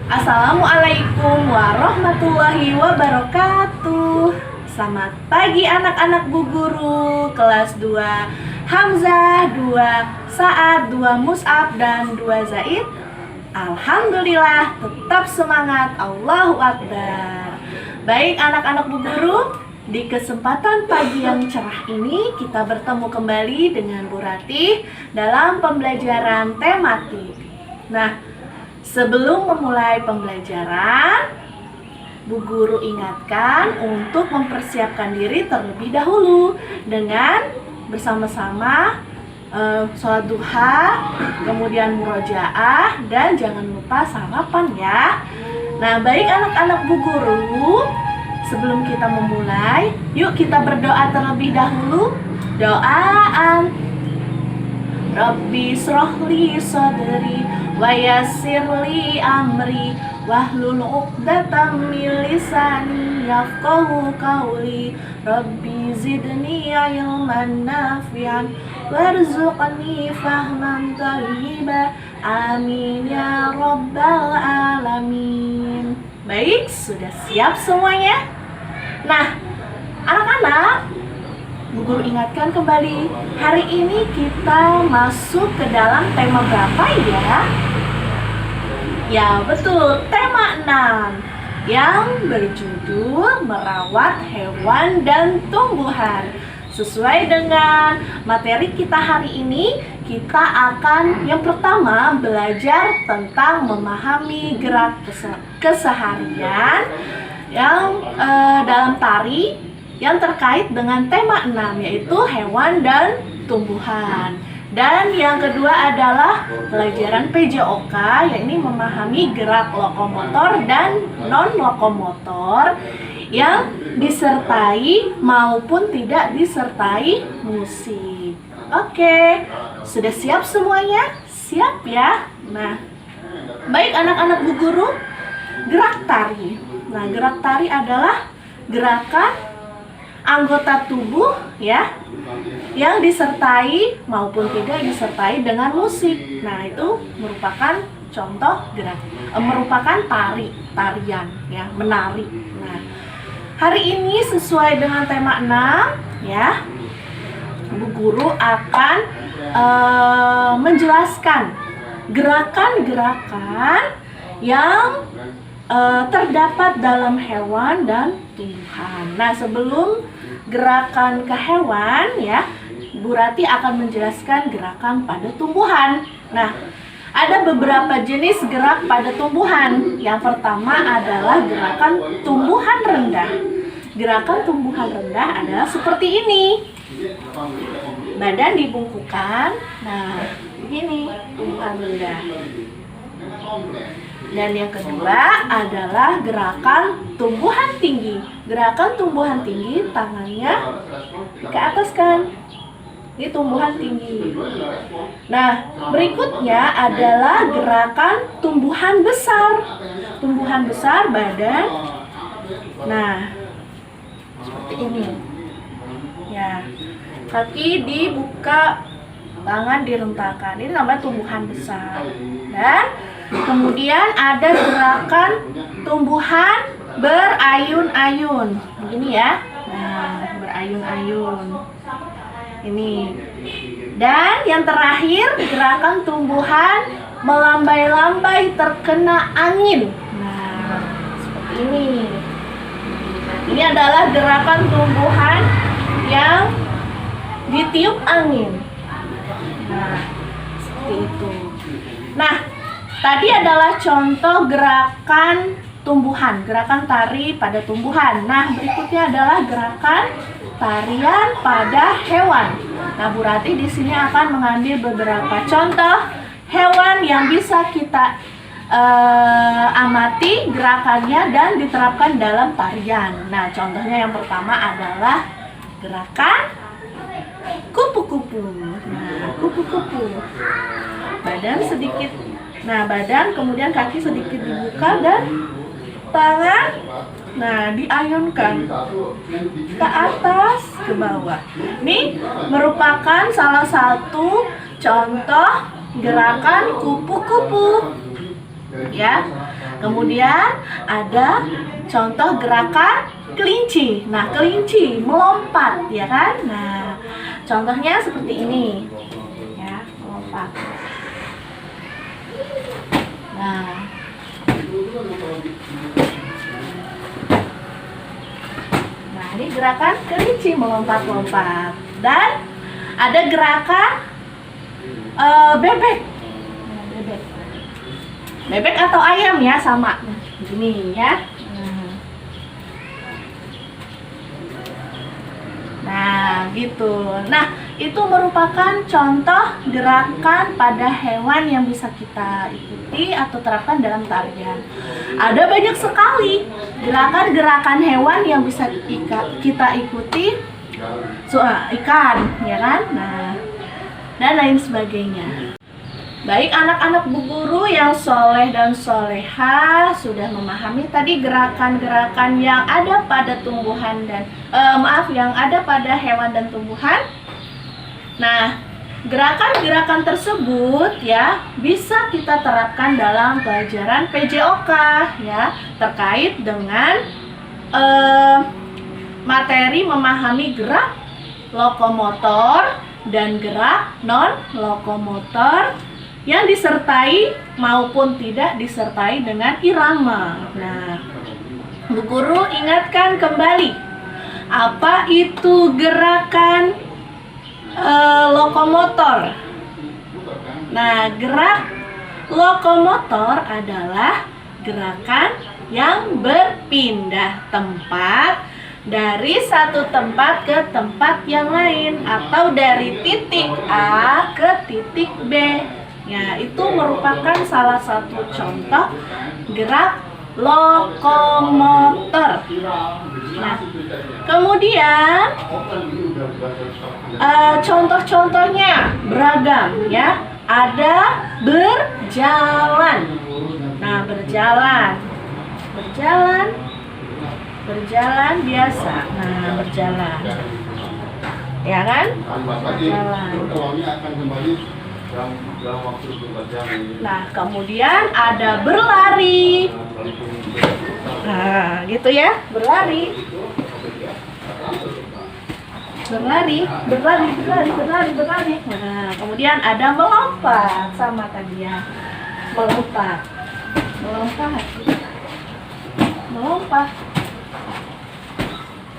Assalamualaikum warahmatullahi wabarakatuh. Selamat pagi anak-anak Bu Guru kelas 2 Hamzah, 2 Sa'ad, 2 Mus'ab, dan 2 Zaid. Alhamdulillah, tetap semangat. Allahu Akbar. Baik anak-anak Bu Guru, di kesempatan pagi yang cerah ini kita bertemu kembali dengan Bu Ratih dalam pembelajaran tematik. Nah, sebelum memulai pembelajaran, Bu Guru ingatkan untuk mempersiapkan diri terlebih dahulu dengan bersama-sama sholat duha, kemudian murojaah, dan jangan lupa sarapan ya. Nah, baik anak-anak Bu Guru, sebelum kita memulai, yuk kita berdoa terlebih dahulu. Doaan Rabbi srohli sodri wa yassirli amri wahlul 'uqdatam min lisani yafqahu qawli. Rabbi zidni ilman nafi'an warzuqni fahman thayyiban. Amin ya rabbal alamin. Baik, sudah siap semuanya? Nah, anak-anak, Bu Guru ingatkan kembali, hari ini kita masuk ke dalam tema berapa ya? Ya betul, tema 6 yang berjudul merawat hewan dan tumbuhan. Sesuai dengan materi kita hari ini, kita akan yang pertama belajar tentang memahami gerak keseharian yang dalam tari yang terkait dengan tema 6, yaitu hewan dan tumbuhan. Dan yang kedua adalah pelajaran PJOK, yakni memahami gerak lokomotor dan non-lokomotor yang disertai maupun tidak disertai musik. Oke, sudah siap semuanya? Siap ya? Nah, baik anak-anak Bu Guru, gerak tari. Nah, gerak tari adalah gerakan anggota tubuh ya yang disertai maupun tidak disertai dengan musik. Nah, itu merupakan contoh gerak, merupakan tarian ya, menari. Nah, hari ini sesuai dengan tema 6 ya, Bu Guru akan menjelaskan gerakan-gerakan yang terdapat dalam hewan dan tumbuhan. Nah, sebelum gerakan ke hewan ya, Bu Ratih akan menjelaskan gerakan pada tumbuhan. Nah, ada beberapa jenis gerak pada tumbuhan. Yang pertama adalah gerakan tumbuhan rendah. Gerakan tumbuhan rendah adalah seperti ini. Badan dibungkukkan. Nah, begini tumbuhan rendah. Dan yang kedua adalah gerakan tumbuhan tinggi. Gerakan tumbuhan tinggi, tangannya ke atas kan. Ini tumbuhan tinggi. Nah, berikutnya adalah gerakan tumbuhan besar. Tumbuhan besar, badan. Nah, seperti ini. Ya, kaki dibuka, tangan direntangkan. Ini namanya tumbuhan besar. Dan kemudian ada gerakan tumbuhan berayun-ayun. Begini ya. Nah, berayun-ayun. Ini. Dan yang terakhir, gerakan tumbuhan melambai-lambai terkena angin. Nah, seperti ini. Ini adalah gerakan tumbuhan yang ditiup angin. Nah, seperti itu. Nah, tadi adalah contoh gerakan tumbuhan, gerakan tari pada tumbuhan. Nah, berikutnya adalah gerakan tarian pada hewan. Nah, Bu Ratih di sini akan mengambil beberapa contoh hewan yang bisa kita amati gerakannya dan diterapkan dalam tarian. Nah, contohnya yang pertama adalah gerakan kupu-kupu. Nah, kupu-kupu. Badan sedikit. Nah, badan kemudian kaki sedikit dibuka dan tangan diayunkan ke atas ke bawah. Ini merupakan salah satu contoh gerakan kupu-kupu. Ya. Kemudian ada contoh gerakan kelinci. Nah, kelinci melompat, ya kan? Nah, contohnya seperti ini. Ya, melompat. Nah, ini gerakan kelinci melompat-lompat. Dan ada gerakan bebek. Bebek. Bebek atau ayam ya, sama. Begini ya. Nah, gitu. Nah, itu merupakan contoh gerakan pada hewan yang bisa kita ikuti atau terapkan dalam tarian. Ada banyak sekali gerakan-gerakan hewan yang bisa kita ikuti. Ikan, ya kan? Nah, dan lain sebagainya. Baik anak-anak Bu Guru yang soleh dan soleha sudah memahami tadi gerakan-gerakan yang ada pada tumbuhan dan yang ada pada hewan dan tumbuhan. Nah, gerakan-gerakan tersebut ya bisa kita terapkan dalam pelajaran PJOK ya, terkait dengan materi memahami gerak lokomotor dan gerak non-lokomotor yang disertai maupun tidak disertai dengan irama. Nah, Bu Guru ingatkan kembali, apa itu gerakan lokomotor? Nah, gerak lokomotor adalah gerakan yang berpindah tempat dari satu tempat ke tempat yang lain, atau dari titik A ke titik B. Ya, itu merupakan salah satu contoh gerak lokomotor. Nah, kemudian contoh-contohnya beragam ya. Ada berjalan. Nah, berjalan biasa. Nah, berjalan. Ya kan? Berjalan. Nah, kemudian ada berlari. Nah, gitu ya, berlari. Nah, kemudian ada melompat, sama tadi ya. Melompat.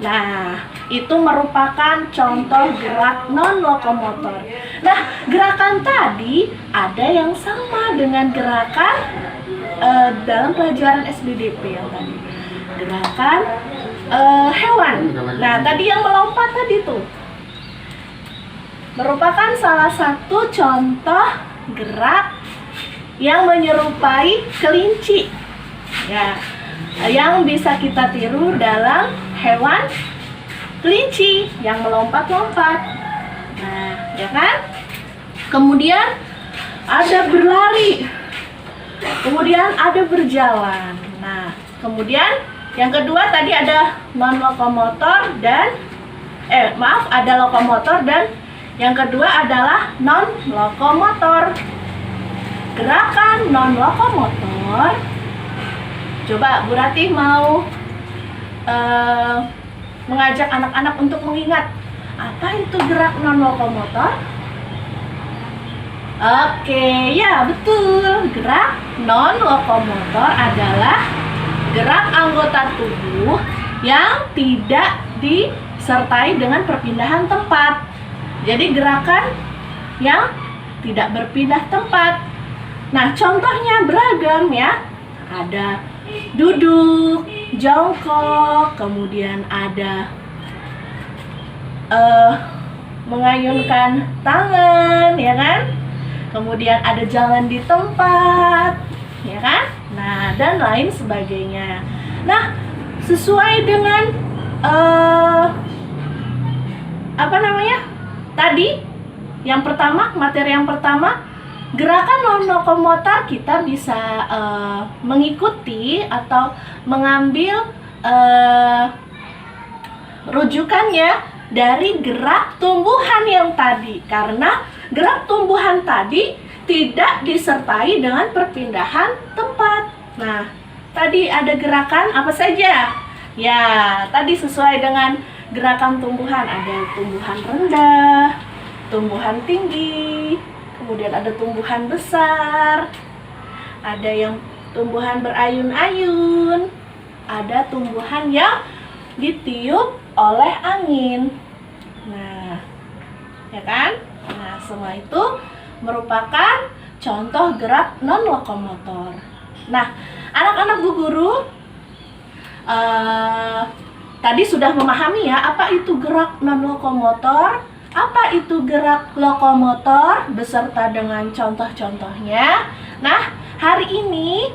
Nah, itu merupakan contoh gerak non-lokomotor. Nah, gerakan tadi ada yang sama dengan gerakan dalam pelajaran SBDP yang tadi. Gerakan hewan. Nah, tadi yang melompat tadi tuh merupakan salah satu contoh gerak yang menyerupai kelinci. Ya, yang bisa kita tiru dalam hewan kelinci yang melompat-lompat. Nah, ya kan? Kemudian ada berlari. Kemudian ada berjalan. Nah, kemudian yang kedua tadi ada non-lokomotor dan ada lokomotor, dan yang kedua adalah non-lokomotor. Gerakan non-lokomotor. Coba Bu Ratih mau mengajak anak-anak untuk mengingat apa itu gerak non-lokomotor. Oke, ya betul. Gerak non-lokomotor adalah gerak anggota tubuh yang tidak disertai dengan perpindahan tempat. Jadi gerakan yang tidak berpindah tempat. Nah, contohnya beragam ya. Ada duduk, jongkok, kemudian ada mengayunkan tangan, ya kan? Kemudian ada jalan di tempat, ya kan? Nah, dan lain sebagainya. Nah, sesuai dengan tadi yang pertama, materi yang pertama, gerakan non-lokomotor kita bisa mengikuti atau mengambil rujukannya dari gerak tumbuhan yang tadi, karena gerak tumbuhan tadi tidak disertai dengan perpindahan tempat. Nah, tadi ada gerakan apa saja? Ya, tadi sesuai dengan gerakan tumbuhan. Ada tumbuhan rendah, tumbuhan tinggi, kemudian ada tumbuhan besar, ada yang tumbuhan berayun-ayun, ada tumbuhan yang ditiup oleh angin. Nah, ya kan? Nah, semua itu merupakan contoh gerak non-lokomotor. Nah, anak-anak Bu Guru tadi sudah memahami ya apa itu gerak non-lokomotor, apa itu gerak lokomotor beserta dengan contoh-contohnya. Nah, hari ini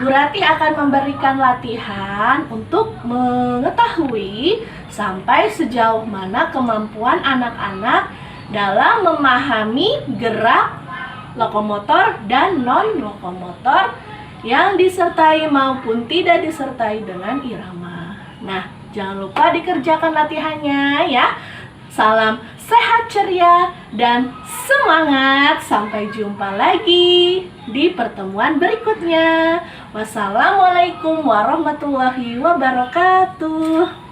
Bu Rati akan memberikan latihan untuk mengetahui sampai sejauh mana kemampuan anak-anak dalam memahami gerak lokomotor dan non-lokomotor yang disertai maupun tidak disertai dengan irama. Nah, jangan lupa dikerjakan latihannya ya. Salam sehat, ceria, dan semangat. Sampai jumpa lagi di pertemuan berikutnya. Wassalamualaikum warahmatullahi wabarakatuh.